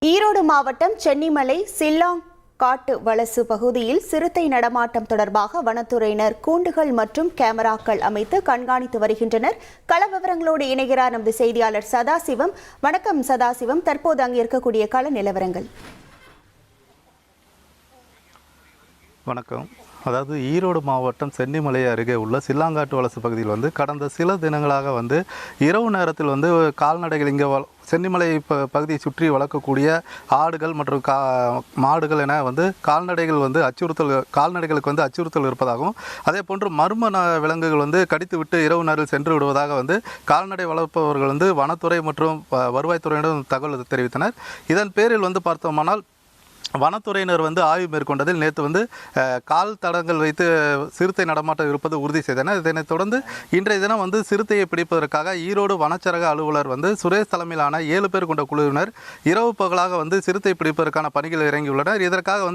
ஈரோடு மாவட்டம் சென்னிமலை சில்லாங் காட்டு வலசு பகுதியில் சிறுத்தை நடமாட்டம் தொடர்பாக வனத்துறையினர் கூண்டுகள் மற்றும் கேமராக்கள் அமைத்து கண்காணித்து வருகின்றனர். கள விவரங்களோடு இணைகிறார் நமது செய்தியாளர் சதாசிவம். வணக்கம் சதாசிவம், தற்போது அங்கு இருக்கக்கூடிய கள நிலவரங்கள். வணக்கம். அதாவது ஈரோடு மாவட்டம் சென்னிமலை அருகே உள்ள சில்லாங்காட்டு வலசு பகுதியில் கடந்த சில தினங்களாக இரவு நேரத்தில் கால்நடைகள் இங்கே சென்னிமலை பகுதியை சுற்றி வளர்க்கக்கூடிய ஆடுகள் மற்றும் மாடுகள் என கால்நடைகள் கால்நடைகளுக்கு அச்சுறுத்தல் இருப்பதாகவும் அதே போன்று மர்ம விலங்குகள் கடித்து விட்டு இரவு நேரில் சென்று விடுவதாக கால்நடை வளர்ப்பவர்கள் வனத்துறை மற்றும் வருவாய்த்துறையினர் தகவல் தெரிவித்தனர். இதன் பேரில் பார்த்தோமானால் வனத்துறையினர் ஆய்வு மேற்கொண்டதில் நேற்று கால் தடங்கள் வைத்து சிறுத்தை நடமாட்டம் இருப்பது உறுதி செய்தனர். இதனைத் தொடர்ந்து இன்றைய தினம் சிறுத்தையை பிடிப்பதற்காக ஈரோடு வனச்சரக அலுவலர் சுரேஷ் தலைமையிலான 7 பேர் கொண்ட குழுவினர் இரவு பகலாக சிறுத்தை பிடிப்பதற்கான பணிகள் இறங்கியுள்ளனர். இதற்காக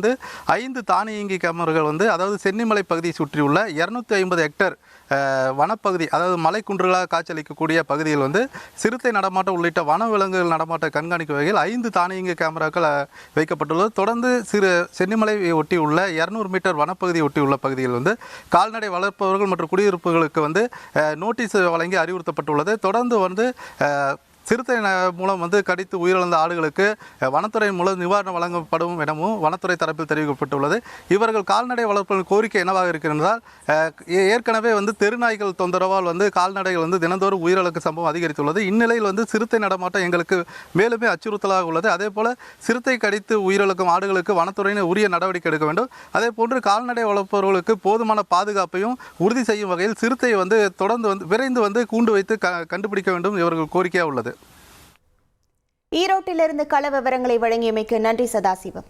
5 தானியங்கி கேமராக்கள் அதாவது சென்னிமலை பகுதியை சுற்றியுள்ள 250 ஹெக்டேர் வனப்பகுதி, அதாவது மலைக்குன்றுகளாக காட்சியளிக்கக்கூடிய பகுதியில் சிறுத்தை நடமாட்டம் உள்ளிட்ட வனவிலங்குகள் நடமாட்டம் கண்காணிக்கும் வகையில் 5 தானியங்கி கேமராக்கள் வைக்கப்பட்டுள்ளது. தொடர்ந்து சென்னிமலை ஒட்டி உள்ள 200 மீட்டர் வனப்பகுதியை ஒட்டி உள்ள பகுதியில் கால்நடை வளர்ப்பவர்கள் மற்றும் குடியிருப்புகளுக்கு நோட்டீஸ் வழங்கி அறிவுறுத்தப்பட்டுள்ளது. தொடர்ந்து சிறுத்தை மூலம் கடித்து உயிரிழந்த ஆடுகளுக்கு வனத்துறை மூலம் நிவாரணம் வழங்கப்படும் எனவும் வனத்துறை தரப்பில் தெரிவிக்கப்பட்டுள்ளது. இவர்கள் கால்நடை வளர்ப்பு கோரிக்கை என்னவாக இருக்கிறதால் ஏற்கனவே தெருநாய்கள் தொந்தரவால் கால்நடைகள் தினந்தோறும் உயிரிழக்க சம்பவம் அதிகரித்துள்ளது. இந்நிலையில் சிறுத்தை நடமாட்டம் எங்களுக்கு மேலுமே அச்சுறுத்தலாக உள்ளது. அதே போல சிறுத்தை கடித்து உயிரிழக்கும் ஆடுகளுக்கு வனத்துறையினர் உரிய நடவடிக்கை எடுக்க வேண்டும். அதே போன்று கால்நடை வளர்ப்பவர்களுக்கு போதுமான பாதுகாப்பையும் உறுதி செய்யும் வகையில் சிறுத்தையை தொடர்ந்து விரைந்து கூண்டு வைத்து கண்டுபிடிக்க வேண்டும் இவர்கள் கோரிக்கையாக உள்ளது. ஈரோட்டிலிருந்து கள விவரங்களை வழங்கியமைக்கு நன்றி சதாசிவம்.